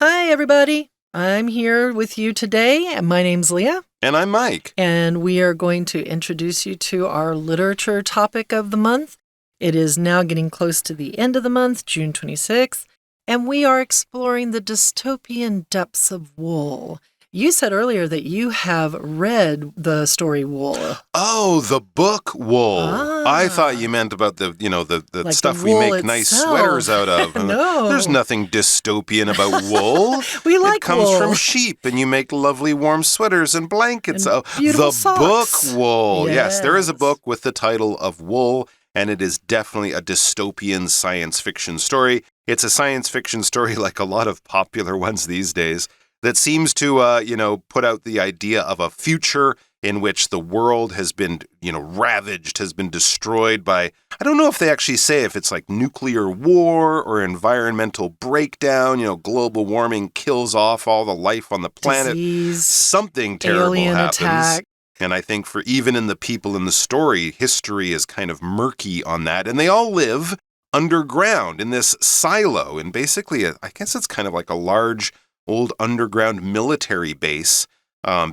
Hi, everybody. I'm here with you today, and my name's Leah. And I'm Mike. And we are going to introduce you to our literature topic of the month. It is now getting close to the end of the month, June 26th, and we are exploring the dystopian depths of wool. You said earlier that you have read the story Wool. Oh, the book Wool. I thought you meant about the Like stuff the we wool make nice itself. sweaters out of. No. There's nothing dystopian about wool. We like It comes wool. from sheep, and you make lovely warm sweaters and blankets. And beautiful the socks. book Wool. Yes, there is a Yes. book with the title of Wool, and it is definitely a dystopian science fiction story. It's a science fiction story like a lot of popular ones these days that seems to, put out the idea of a future in which the world has been, ravaged, has been destroyed by, I don't know if they actually say if it's like nuclear war or environmental breakdown, global warming kills off all the life on the planet. Disease, something terrible alien happens. attack. And I think for even in the people in the story, history is kind of murky on that. And they all live underground in this silo. And basically, I guess it's kind of like a large old underground military base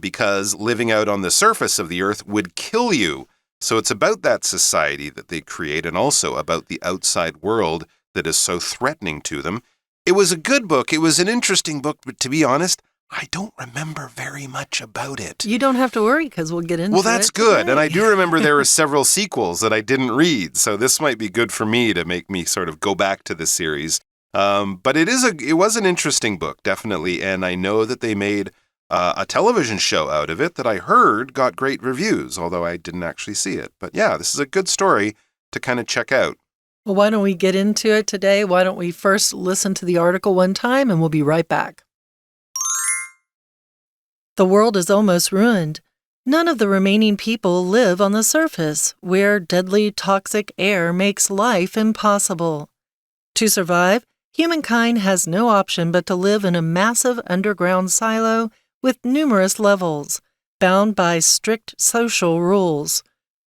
because living out on the surface of the earth would kill you. So it's about that society that they create and also about the outside world that is so threatening to them. It was a good book. It was an interesting book, but to be honest, I don't remember very much about it. You don't have to worry because we'll get into it. Well, that's good. today. And I do remember there were several sequels that I didn't read. So this might be good for me to make me sort of go back to the series. But it was an interesting book, definitely. And I know that they made a television show out of it that I heard got great reviews, although I didn't actually see it. But yeah, this is a good story to kind of check out. Well, why don't we get into it today? Why don't we first listen to the article one time and we'll be right back. The world is almost ruined. None of the remaining people live on the surface, where deadly toxic air makes life impossible. To survive, humankind has no option but to live in a massive underground silo with numerous levels, bound by strict social rules.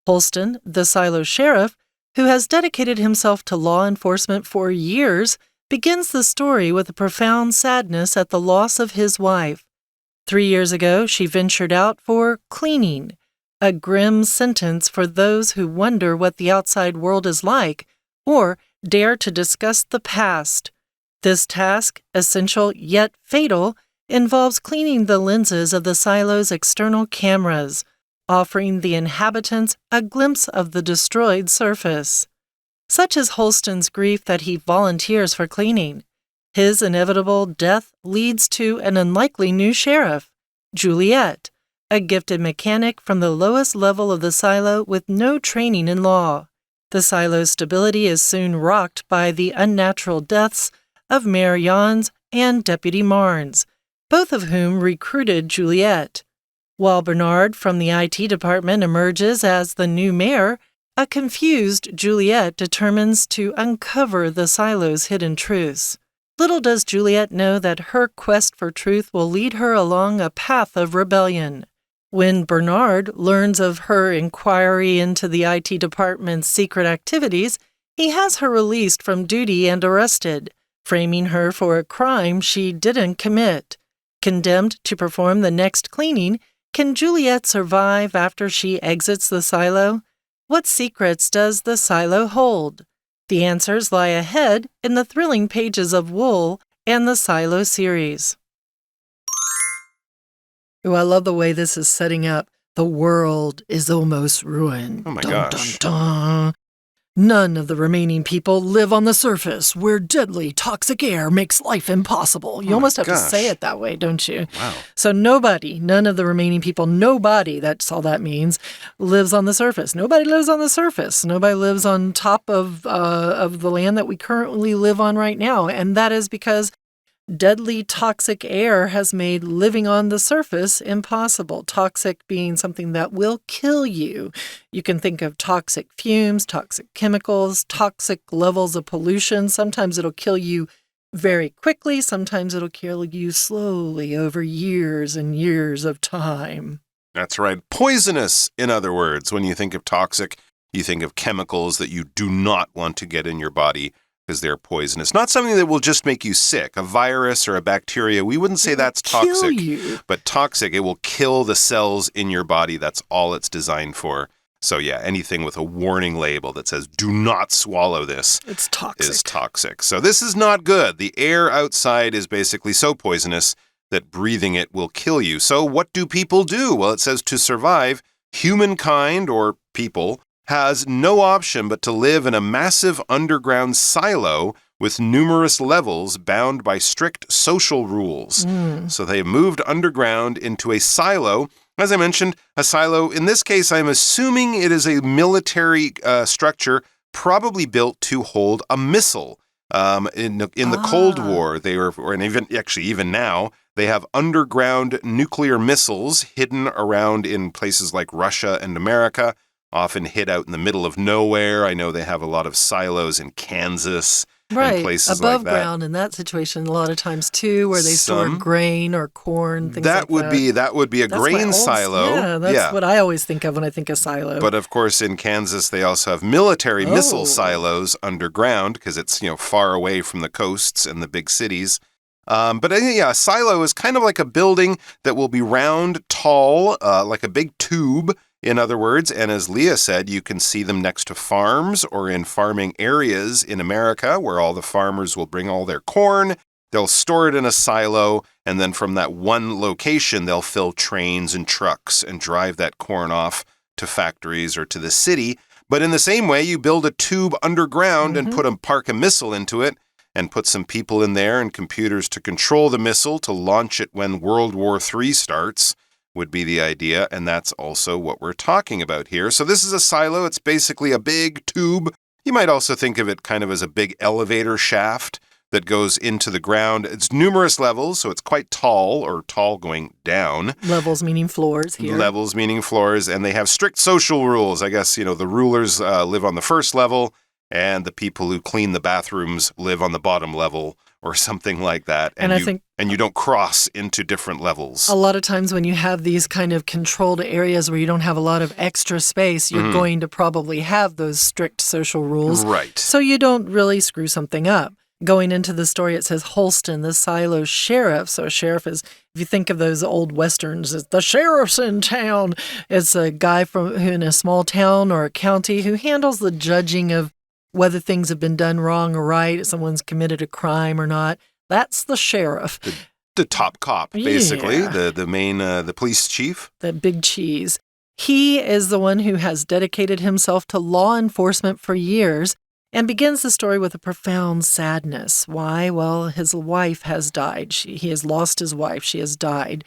Holston, the silo sheriff, who has dedicated himself to law enforcement for years, begins the story with a profound sadness at the loss of his wife. 3 years ago, she ventured out for cleaning, a grim sentence for those who wonder what the outside world is like or dare to discuss the past. This task, essential yet fatal, involves cleaning the lenses of the silo's external cameras, offering the inhabitants a glimpse of the destroyed surface. Such is Holston's grief that he volunteers for cleaning. His inevitable death leads to an unlikely new sheriff, Juliet, a gifted mechanic from the lowest level of the silo with no training in law. The silo's stability is soon rocked by the unnatural deaths of Mayor Jans and Deputy Marnes, both of whom recruited Juliet. While Bernard from the IT department emerges as the new mayor, a confused Juliet determines to uncover the silo's hidden truths. Little does Juliet know that her quest for truth will lead her along a path of rebellion. When Bernard learns of her inquiry into the IT department's secret activities, he has her released from duty and arrested, framing her for a crime she didn't commit. Condemned to perform the next cleaning, can Juliet survive after she exits the silo? What secrets does the silo hold? The answers lie ahead in the thrilling pages of Wool and the Silo series. Ooh, I love the way this is setting up. The world is almost ruined. Oh my dun, gosh. Dun, dun. None of the remaining people live on the surface, where deadly toxic air makes life impossible. You almost have to say it that way, don't you? Wow. So none of the remaining people, nobody, that's all that means, lives on the surface. Nobody lives on the surface. Nobody lives on top of the land that we currently live on right now. And that is because deadly toxic air has made living on the surface impossible. Toxic being something that will kill you. You can think of toxic fumes, toxic chemicals, toxic levels of pollution. Sometimes it'll kill you very quickly. Sometimes it'll kill you slowly over years and years of time. That's right. Poisonous, in other words. When you think of toxic, you think of chemicals that you do not want to get in your body. because they're poisonous. Not something that will just make you sick. A virus or a bacteria, we wouldn't say that's toxic. Kill you. But toxic, it will kill the cells in your body. That's all it's designed for. So yeah, anything with a warning label that says, do not swallow this, it's toxic. Is toxic. So this is not good. The air outside is basically so poisonous that breathing it will kill you. So what do people do? Well, it says to survive, humankind, or people, has no option but to live in a massive underground silo with numerous levels bound by strict social rules. So they moved underground into a silo. As I mentioned, a silo, in this case, I'm assuming it is a military structure probably built to hold a missile. In the Cold War, they were, and even now, they have underground nuclear missiles hidden around in places like Russia and America, often hid out in the middle of nowhere. I know they have a lot of silos in Kansas. Right, places above like that. ground in that situation a lot of times too, where they store grain or corn, things that like that. That would be a grain silo. Yeah, that's what I always think of when I think of silo. But of course, in Kansas, they also have military missile silos underground because it's far away from the coasts and the big cities. But a silo is kind of like a building that will be round, tall, like a big tube. In other words, and as Leah said, you can see them next to farms or in farming areas in America where all the farmers will bring all their corn. They'll store it in a silo, and then from that one location, they'll fill trains and trucks and drive that corn off to factories or to the city. But in the same way, you build a tube underground and park a missile into it and put some people in there and computers to control the missile to launch it when World War III starts. Would be the idea, and that's also what we're talking about here. So this is a silo. It's basically a big tube. You might also think of it kind of as a big elevator shaft that goes into the ground. It's numerous levels, so it's quite tall, or tall going down. Levels meaning floors here. Levels meaning floors, and they have strict social rules. I guess, the rulers live on the first level, and the people who clean the bathrooms live on the bottom level, or something like that. And I think you don't cross into different levels. A lot of times when you have these kind of controlled areas where you don't have a lot of extra space, you're going to probably have those strict social rules. Right. So you don't really screw something up. Going into the story, it says Holston, the silo sheriff. So a sheriff is, if you think of those old westerns, it's the sheriff's in town. It's a guy who in a small town or a county who handles the judging of whether things have been done wrong or right, if someone's committed a crime or not. That's the sheriff. The top cop, basically, Yeah. the main, the police chief. The big cheese. He is the one who has dedicated himself to law enforcement for years and begins the story with a profound sadness. Why? Well, his wife has died. He has lost his wife. She has died.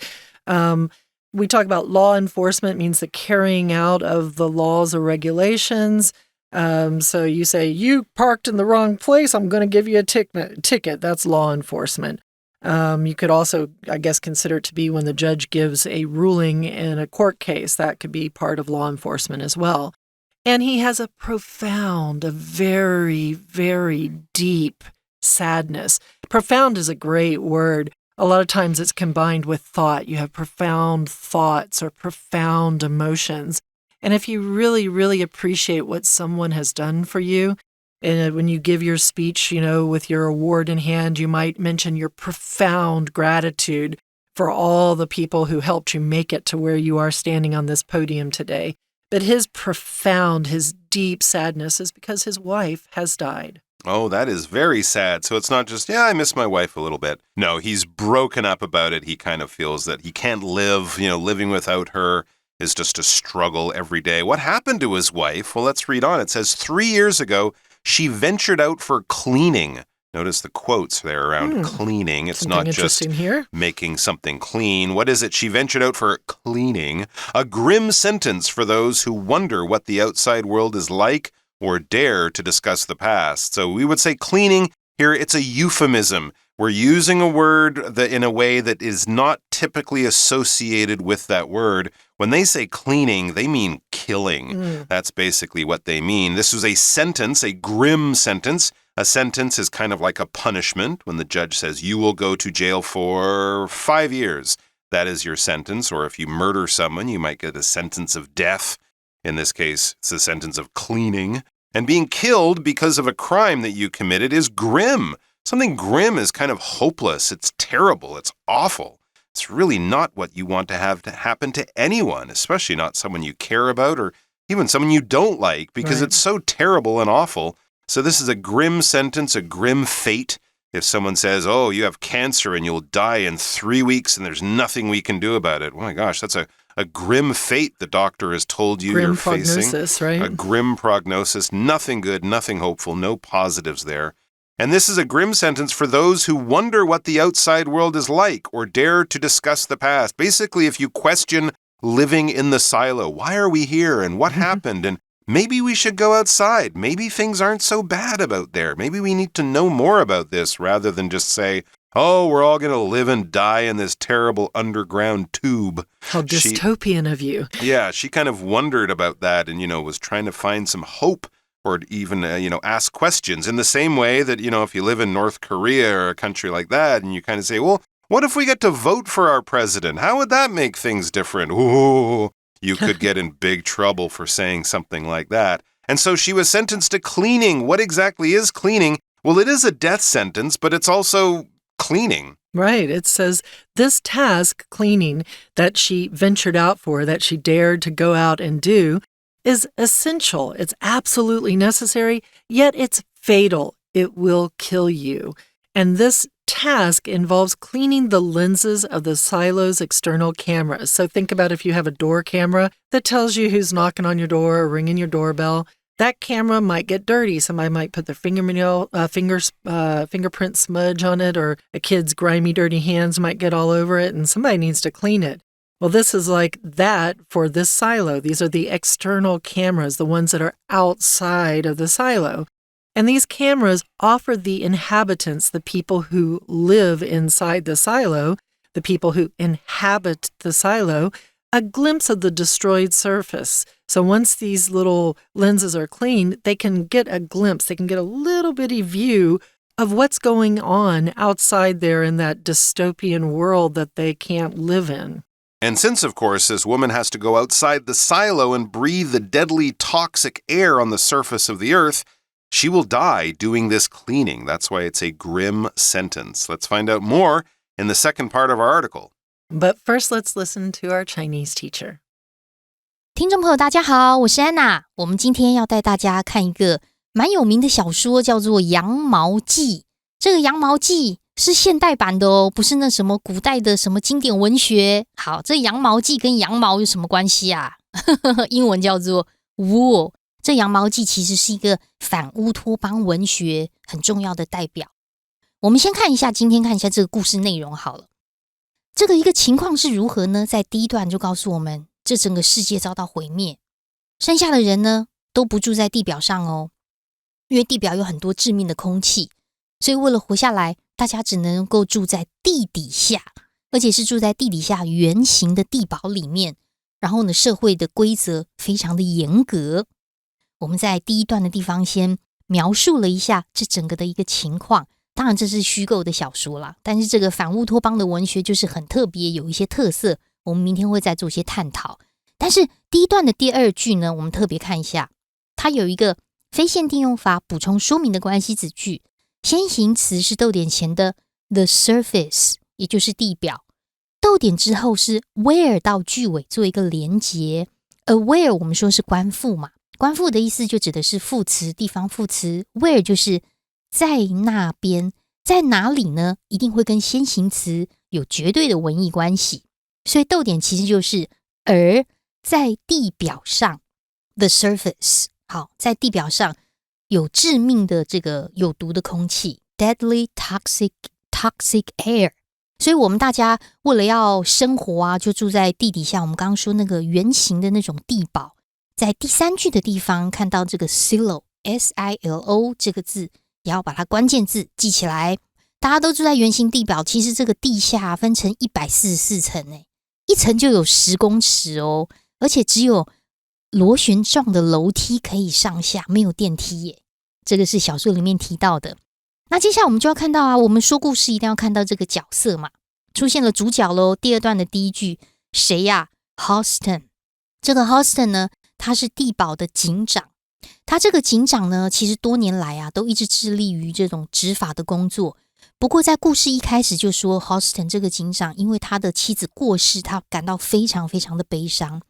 We talk about law enforcement means the carrying out of the laws or regulations. So you say, you parked in the wrong place, I'm going to give you a ticket. That's law enforcement. You could also, I guess, consider it to be when the judge gives a ruling in a court case. That could be part of law enforcement as well. And he has a very, very deep sadness. Profound is a great word. A lot of times it's combined with thought. You have profound thoughts or profound emotions. And if you really, really appreciate what someone has done for you, and when you give your speech, with your award in hand, you might mention your profound gratitude for all the people who helped you make it to where you are standing on this podium today. But his deep sadness is because his wife has died. Oh, that is very sad. So it's not just, I miss my wife a little bit. No, he's broken up about it. He kind of feels that he can't live, living without her is just a struggle every day. What happened to his wife? Well, let's read on. It says 3 years ago, she ventured out for cleaning. Notice the quotes there around cleaning. It's Something not just here. Making something clean. What is it? She ventured out for cleaning. A grim sentence for those who wonder what the outside world is like or dare to discuss the past. So we would say cleaning here, it's a euphemism. We're using a word that in a way that is not typically associated with that word. When they say cleaning, they mean killing. That's basically what they mean. This was a sentence, a grim sentence. A sentence is kind of like a punishment when the judge says you will go to jail for 5 years. That is your sentence. Or if you murder someone, you might get a sentence of death. In this case, it's a sentence of cleaning. And being killed because of a crime that you committed is grim. Something grim is kind of hopeless. It's terrible. It's awful. It's really not what you want to have to happen to anyone, especially not someone you care about or even someone you don't like, because it's so terrible and awful. So this is a grim sentence, a grim fate. If someone says, oh, you have cancer and you'll die in 3 weeks and there's nothing we can do about it. Oh my gosh, that's a grim fate the doctor has told you you're facing. Grim prognosis, right? A grim prognosis, nothing good, nothing hopeful, no positives there. And this is a grim sentence for those who wonder what the outside world is like or dare to discuss the past. Basically, if you question living in the silo, why are we here and what happened? And maybe we should go outside. Maybe things aren't so bad out there. Maybe we need to know more about this rather than just say, oh, we're all going to live and die in this terrible underground tube. How dystopian of you. Yeah, she kind of wondered about that and, was trying to find some hope or even, ask questions in the same way that, if you live in North Korea or a country like that and you kind of say, well, what if we get to vote for our president? How would that make things different? Ooh, you could get in big trouble for saying something like that. And so she was sentenced to cleaning. What exactly is cleaning? Well, it is a death sentence, but it's also cleaning. Right. It says this task, cleaning, that she ventured out for, that she dared to go out and do, is essential. It's absolutely necessary, yet it's fatal. It will kill you. And this task involves cleaning the lenses of the silo's external cameras. So think about if you have a door camera that tells you who's knocking on your door or ringing your doorbell. That camera might get dirty. Somebody might put their fingerprint smudge on it, or a kid's grimy, dirty hands might get all over it, and somebody needs to clean it. Well, this is like that for this silo. These are the external cameras, the ones that are outside of the silo. And these cameras offer the inhabitants, the people who live inside the silo, the people who inhabit the silo, a glimpse of the destroyed surface. So once these little lenses are cleaned, they can get a glimpse, they can get a little bitty view of what's going on outside there in that dystopian world that they can't live in. And since, of course, this woman has to go outside the silo and breathe the deadly toxic air on the surface of the earth, she will die doing this cleaning. That's why it's a grim sentence. Let's find out more in the second part of our article. But first, let's listen to our Chinese teacher. 听众朋友大家好，我是安娜。我们今天要带大家看一个蛮有名的小说，叫做《羊毛记》。这个《羊毛记》是现代版的哦，不是那什么古代的什么经典文学。好，这《羊毛记》跟羊毛有什么关系啊？英文叫做 wool。这《羊毛记》其实是一个反乌托邦文学很重要的代表。我们先看一下，今天看一下这个故事内容好了。这个一个情况是如何呢？在第一段就告诉我们，这整个世界遭到毁灭，剩下的人呢都不住在地表上哦，因为地表有很多致命的空气，所以为了活下来，大家只能够住在地底下，而且是住在地底下圆形的地堡里面。然后呢，社会的规则非常的严格。我们在第一段的地方先描述了一下这整个的一个情况。当然这是虚构的小说啦，但是这个反乌托邦的文学就是很特别，有一些特色，我们明天会再做一些探讨。但是第一段的第二句呢，我们特别看一下，它有一个非限定用法补充说明的关系子句，先行词是逗点前的 the surface， 也就是地表，逗点之后是 where 到句尾做一个连结。而 where 我们说是官复嘛，官复的意思就指的是副词，地方副词， where 就是在那边，在哪里呢？一定会跟先行词有绝对的文意关系，所以逗点其实就是而在地表上 the surface。 好，在地表上有致命的这个有毒的空气 deadly toxic air。 所以我们大家为了要生活啊，就住在地底下。我们刚刚说那个圆形的那种地堡，在第三句的地方看到这个 silo S-I-L-O 这个字，也要把它关键字记起来。大家都住在圆形地表，其实这个地下分成144层耶，一层就有10公尺哦，而且只有螺旋状的楼梯可以上下，没有电梯耶。这个是小说里面提到的。那接下来我们就要看到啊，我们说故事一定要看到这个角色嘛，出现了主角咯。第二段的第一句，谁呀？ Houston。 这个 Houston 呢，他是地堡的警长，他这个警长呢，其实多年来啊，都一直致力于这种执法的工作。不过在故事一开始就说 Halston 这个警长因为他的妻子过世，他感到非常非常的悲伤。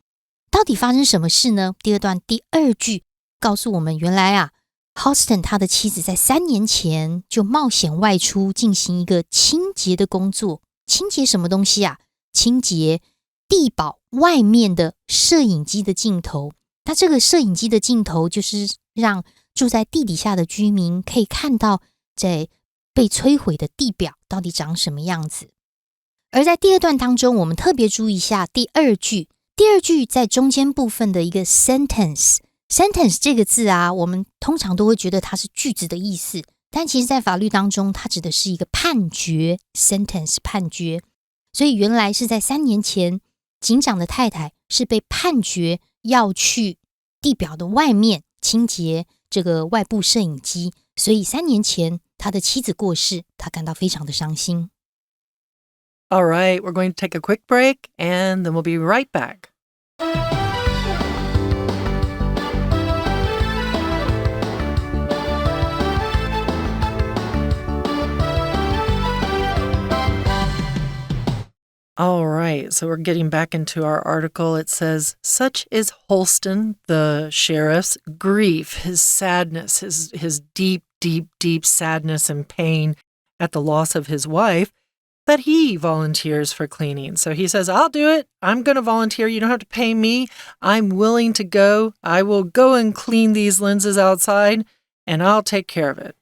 到底发生什么事呢？第二段第二句告诉我们，原来啊 Halston 他的妻子在3年前就冒险外出进行一个清洁的工作。清洁什么东西啊？清洁地堡外面的摄影机的镜头。那这个摄影机的镜头就是让住在地底下的居民可以看到在被摧毁的地表到底长什么样子。而在第二段当中，我们特别注意一下第二句。第二句在中间部分的一个 sentence 这个字啊，我们通常都会觉得它是句子的意思，但其实在法律当中它指的是一个判决 sentence 判决。所以原来是在3年前，警长的太太是被判决要去地表的外面清洁这个外部摄影机，所以3年前他的妻子过世，他感到非常的伤心。All right, we're going to take a quick break and then we'll be right back. All right, so we're getting back into our article. It says, such is Halston, the sheriff's grief, his sadness, his deep, deep, deep sadness and pain at the loss of his wife, that he volunteers for cleaning. So he says, I'll do it. I'm going to volunteer. You don't have to pay me. I'm willing to go. I will go and clean these lenses outside, and I'll take care of it.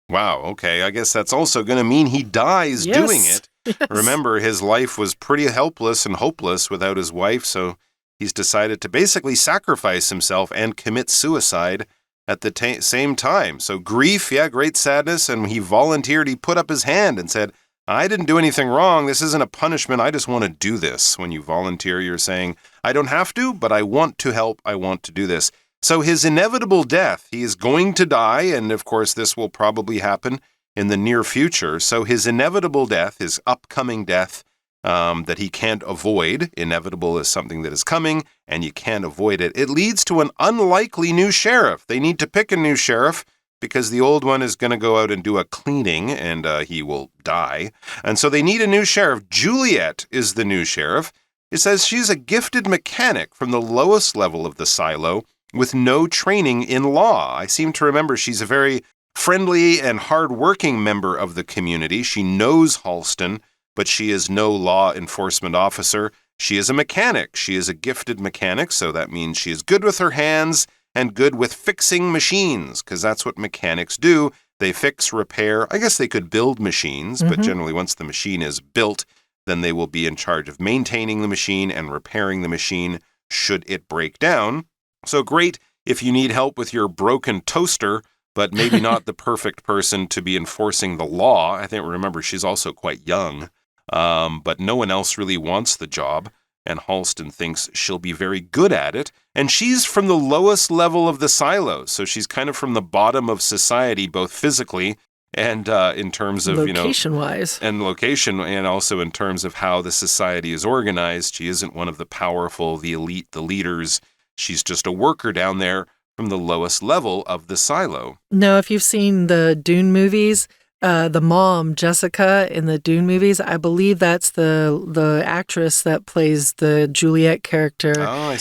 Wow, okay. I guess that's also going to mean he dies doing it. Yes. Remember, his life was pretty helpless and hopeless without his wife, so he's decided to basically sacrifice himself and commit suicide at the same time. So grief, yeah, great sadness, and he volunteered. He put up his hand and said, I didn't do anything wrong. This isn't a punishment. I just want to do this. When you volunteer, you're saying, I don't have to, but I want to help. I want to do this. So his inevitable death, he is going to die, and of course this will probably happen in the near future. So his inevitable death, his upcoming death that he can't avoid, inevitable is something that is coming, and you can't avoid it. It leads to an unlikely new sheriff. They need to pick a new sheriff because the old one is going to go out and do a cleaning, and he will die. And so they need a new sheriff. Juliet is the new sheriff. It says she's a gifted mechanic from the lowest level of the silo with no training in law. I seem to remember she's a very friendly and hard-working member of the community. She knows Halston, but she is no law enforcement officer. She is a mechanic. She is a gifted mechanic, so that means she is good with her hands and good with fixing machines, because that's what mechanics do. They fix, repair. I guess they could build machines, but generally once the machine is built, then they will be in charge of maintaining the machine and repairing the machine should it break down. So great if you need help with your broken toaster, but maybe not the perfect person to be enforcing the law. I think, remember, she's also quite young, but no one else really wants the job, and Halston thinks she'll be very good at it. And she's from the lowest level of the silo, so she's kind of from the bottom of society, both physically and in terms of, location-wise. And location, and also in terms of how the society is organized. She isn't one of the powerful, the elite, the leaders. She's just a worker down there from the lowest level of the silo. Now, if you've seen the Dune movies, the mom, Jessica, in the Dune movies, I believe that's the actress that plays the Juliet character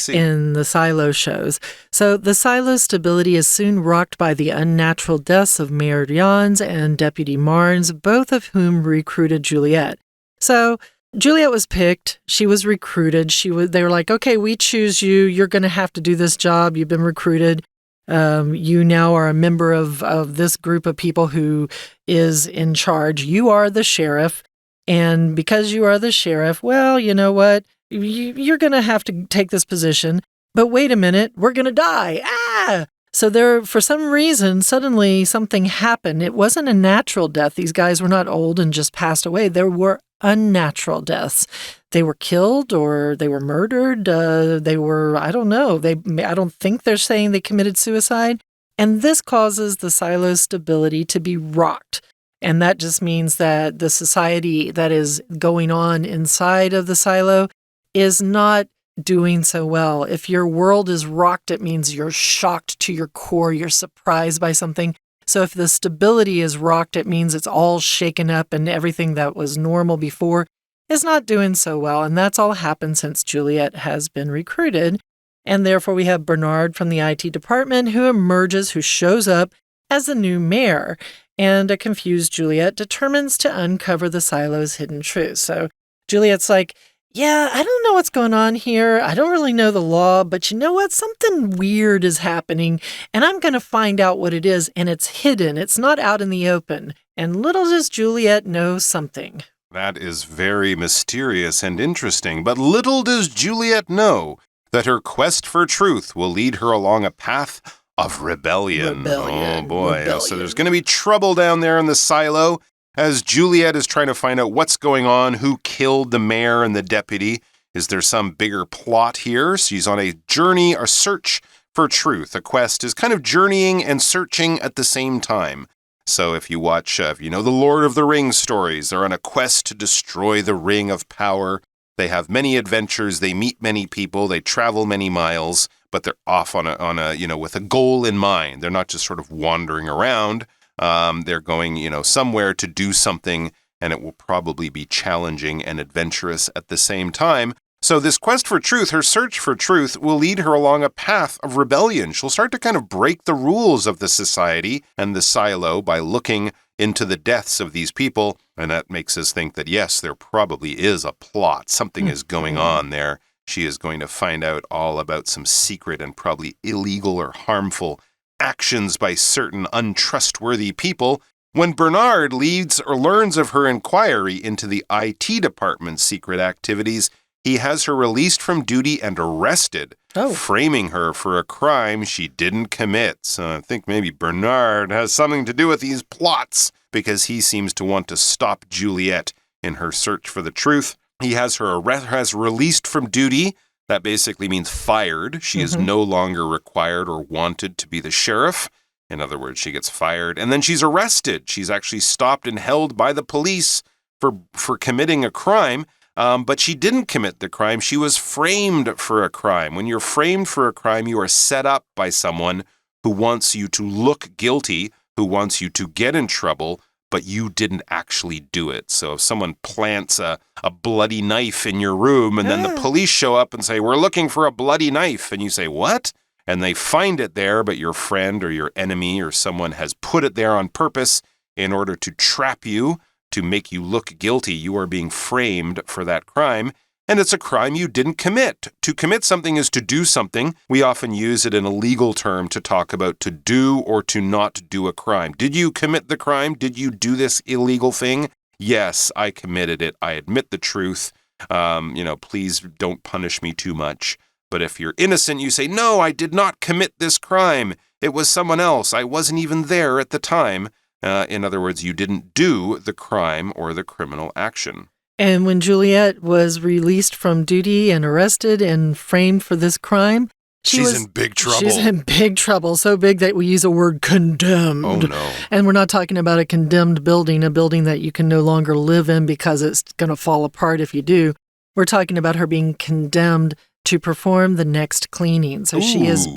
in the silo shows. So the silo stability is soon rocked by the unnatural deaths of Mayor Jans and Deputy Marnes, both of whom recruited Juliet. So Juliet was picked. She was recruited. They were like, okay, we choose you. You're going to have to do this job. You've been recruited. You now are a member of this group of people who is in charge. You are the sheriff. And because you are the sheriff, well, you know what? You're going to have to take this position. But wait a minute, we're going to die. So there, for some reason, suddenly something happened. It wasn't a natural death. These guys were not old and just passed away. There were unnatural deaths. They were killed or they were murdered. They were, I don't know. I don't think they're saying they committed suicide. And this causes the silo stability to be rocked. And that just means that the society that is going on inside of the silo is not doing so well. If your world is rocked, it means you're shocked to your core. You're surprised by something. So if the stability is rocked, it means it's all shaken up and everything that was normal before is not doing so well. And that's all happened since Juliet has been recruited. And therefore, we have Bernard from the IT department who emerges, who shows up as the new mayor. And a confused Juliet determines to uncover the silo's hidden truth. So Juliet's like, yeah, I don't know what's going on here. I don't really know the law, but you know what? Something weird is happening, and I'm going to find out what it is, and it's hidden. It's not out in the open. And little does Juliet know something. That is very mysterious and interesting, but little does Juliet know that her quest for truth will lead her along a path of rebellion. Oh boy. Rebellion. So there's going to be trouble down there in the silo as Juliet is trying to find out what's going on, who killed the mayor and the deputy. Is there some bigger plot here? She's on a journey, a search for truth. A quest is kind of journeying and searching at the same time. So if you watch, the Lord of the Rings stories, they're on a quest to destroy the Ring of Power. They have many adventures. They meet many people. They travel many miles, but they're off on a with a goal in mind. They're not just sort of wandering around. They're going, somewhere to do something, and it will probably be challenging and adventurous at the same time. So this quest for truth, her search for truth, will lead her along a path of rebellion. She'll start to kind of break the rules of the society and the silo by looking into the deaths of these people. And that makes us think that, yes, there probably is a plot. Something is going on there. She is going to find out all about some secret and probably illegal or harmful actions by certain untrustworthy people. When Bernard leads or learns of her inquiry into the IT department's secret activities, he has her released from duty and arrested, framing her for a crime she didn't commit. So I think maybe Bernard has something to do with these plots because he seems to want to stop Juliet in her search for the truth. He has her released from duty. That basically means fired. She is no longer required or wanted to be the sheriff. In other words, she gets fired. And then she's arrested. She's actually stopped and held by the police for committing a crime. But she didn't commit the crime. She was framed for a crime. When you're framed for a crime, you are set up by someone who wants you to look guilty, who wants you to get in trouble, but you didn't actually do it. So if someone plants a bloody knife in your room and then the police show up and say, we're looking for a bloody knife, and you say, what? And they find it there, but your friend or your enemy or someone has put it there on purpose in order to trap you, to make you look guilty. You are being framed for that crime, and it's a crime you didn't commit. To commit something is to do something. We often use it in a legal term to talk about to do or to not do a crime. Did you commit the crime? Did you do this illegal thing? Yes, I committed it. I admit the truth. Please don't punish me too much. But if you're innocent, you say, no, I did not commit this crime. It was someone else. I wasn't even there at the time. In other words, you didn't do the crime or the criminal action. And when Juliet was released from duty and arrested and framed for this crime, she's in big trouble. She's in big trouble, so big that we use a word condemned. Oh, no. And we're not talking about a condemned building, a building that you can no longer live in because it's going to fall apart if you do. We're talking about her being condemned to perform the next cleaning. So she is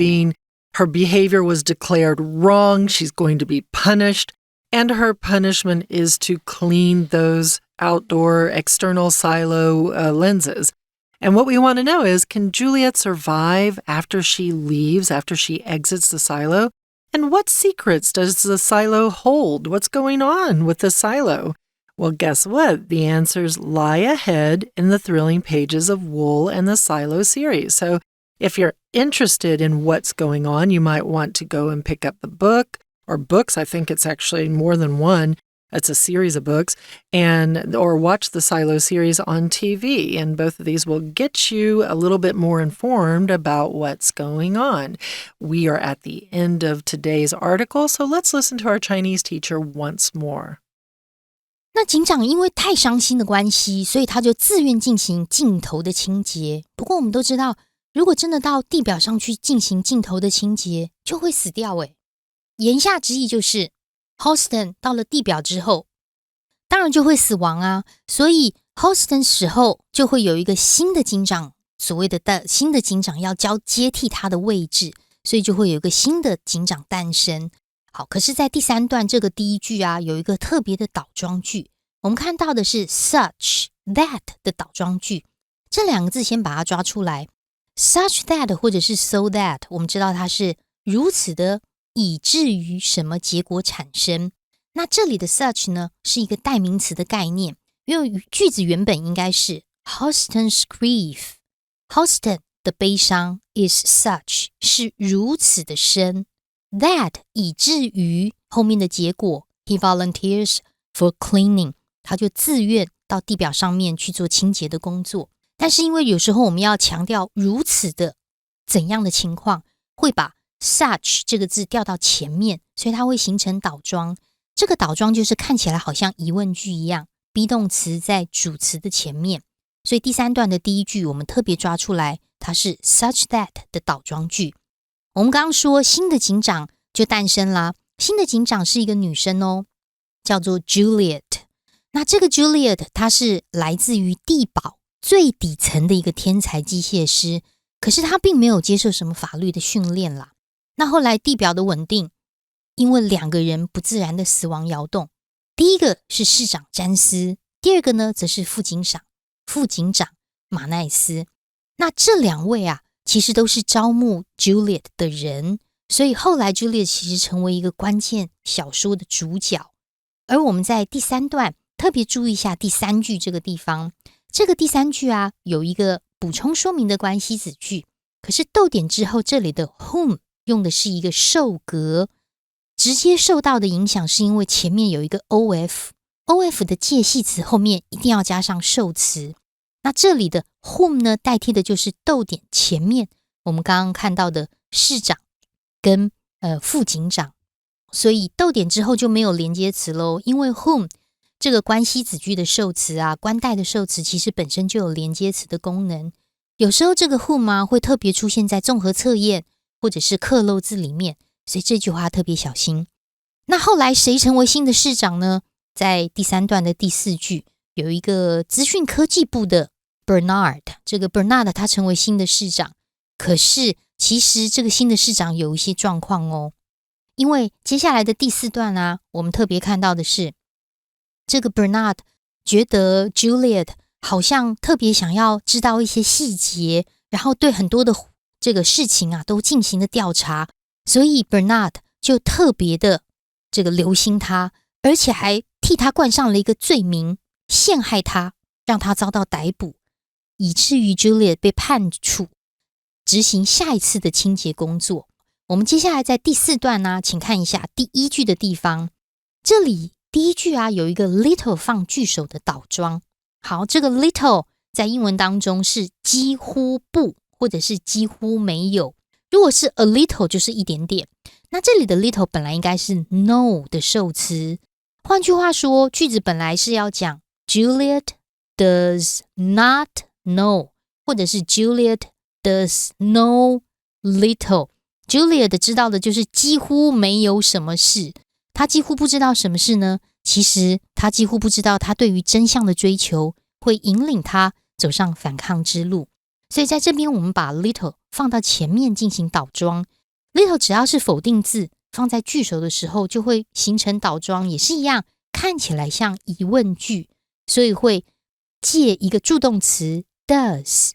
her behavior was declared wrong. She's going to be punished. And her punishment is to clean those outdoor external silo lenses. And what we want to know is, can Juliet survive after she leaves, after she exits the silo? And what secrets does the silo hold? What's going on with the silo? Well, guess what? The answers lie ahead in the thrilling pages of Wool and the Silo series. So if you're interested in what's going on, you might want to go and pick up the book or books. I think it's actually more than one. It's a series of books, or watch the Silo series on TV. And both of these will get you a little bit more informed about what's going on. We are at the end of today's article, so let's listen to our Chinese teacher once more. 那警长因为太伤心的关系，所以他就自愿进行镜头的清洁。不过我们都知道，如果真的到地表上去进行镜头的清洁，就会死掉诶。言下之意就是 Houston 到了地表之后，当然就会死亡啊。所以 Houston 死后就会有一个新的警长所谓的新的警长要接替他的位置，所以就会有一个新的警长诞生。好，可是在第3段这个第一句啊，有一个特别的倒装句，我们看到的是 such that 的倒装句。这2个字先把它抓出来， such that 或者是 so that， 我们知道它是如此的以至于什么结果产生。那这里的 such 呢，是一个代名词的概念，因为句子原本应该是 Houston's grief， Houston 的悲伤 is such 是如此的深， that 以至于后面的结果 he volunteers for cleaning， 他就自愿到地表上面去做清洁的工作。但是因为有时候我们要强调如此的怎样的情况，会把 such 这个字调到前面，所以它会形成倒装。这个倒装就是看起来好像疑问句一样， be 动词在主词的前面，所以第3段的第一句我们特别抓出来，它是 such that 的倒装句。我们刚刚说新的警长就诞生啦，新的警长是一个女生哦，叫做 Juliet。 那这个 Juliet 她是来自于地堡最底层的一个天才机械师，可是她并没有接受什么法律的训练啦。那后来地表的稳定，因为2个人不自然的死亡摇动，第一个是市长詹斯，第二个呢则是副警长马奈斯。那这2位啊，其实都是招募 Juliet 的人，所以后来 Juliet 其实成为一个关键小说的主角。而我们在第3段特别注意一下第3句这个地方，这个第3句啊有一个补充说明的关系子句，可是逗点之后这里的 whom 用的是一个受格，直接受到的影响是因为前面有一个 OF 的介系词后面一定要加上受词。那这里的 whom 呢，代替的就是逗点前面我们刚刚看到的市长跟副警长，所以逗点之后就没有连接词咯，因为 whom 这个关系子句的受词啊，关代的受词其实本身就有连接词的功能，有时候这个 whom 啊会特别出现在综合测验或者是克漏字里面，所以这句话特别小心。那后来谁成为新的市长呢？在第3段的第4句有一个资讯科技部的 Bernard， 这个 Bernard 他成为新的市长，可是其实这个新的市长有一些状况哦，因为接下来的第4段啊，我们特别看到的是这个 Bernard 觉得 Juliet 好像特别想要知道一些细节，然后对很多的这个事情啊都进行了调查，所以 Bernard 就特别的这个留心他，而且还替他冠上了一个罪名，陷害他，让他遭到逮捕，以至于 Juliet 被判处执行下一次的清洁工作。我们接下来在第4段呢，请看一下第1句的地方，这里第1句啊有一个 little 放句首的倒装。好，这个 little 在英文当中是几乎不或者是几乎没有，如果是 a little 就是一点点，那这里的 little 本来应该是 no 的受词，换句话说句子本来是要讲 Juliet does not know， 或者是 Juliet does know little。 Juliet 知道的就是几乎没有什么事，他几乎不知道什么事呢？其实他几乎不知道他对于真相的追求会引领他走上反抗之路，所以在这边我们把 little 放到前面进行倒装。 little 只要是否定字放在句首的时候就会形成倒装，也是一样看起来像疑问句，所以会借一个助动词 does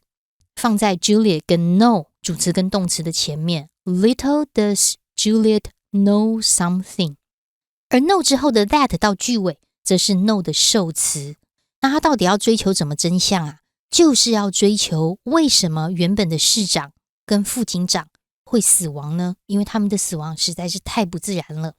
放在 Juliet 跟 know 主词跟动词的前面， Little does Juliet know something。 而 know 之后的 that 到句尾则是 know 的受词。那他到底要追求什么真相啊？就是要追求为什么原本的市长跟副警长会死亡呢？因为他们的死亡实在是太不自然了。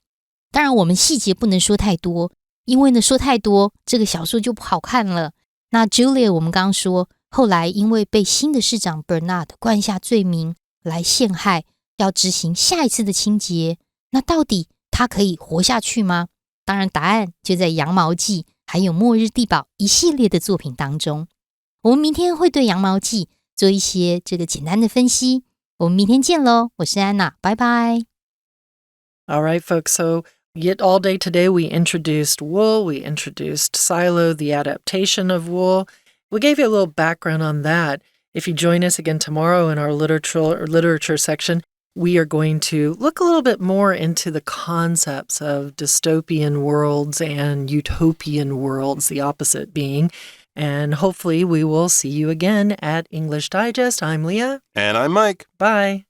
当然我们细节不能说太多，因为呢说太多这个小说就不好看了。那 Juliet 我们刚刚说后来因为被新的市长 Bernard 冠下罪名来陷害，要执行下一次的清洁，那到底他可以活下去吗？当然答案就在羊毛记还有末日地堡一系列的作品当中。我们明天会对羊毛记做一些这个简单的分析，我们明天见咯，我是安娜，拜拜。 All right, folks, so yet all day today we introduced wool, we introduced silo, the adaptation of wool. We gave you a little background on that. If you join us again tomorrow in our literature section, we are going to look a little bit more into the concepts of dystopian worlds and utopian worlds, the opposite being. And hopefully we will see you again at English Digest. I'm Leah. And I'm Mike. Bye.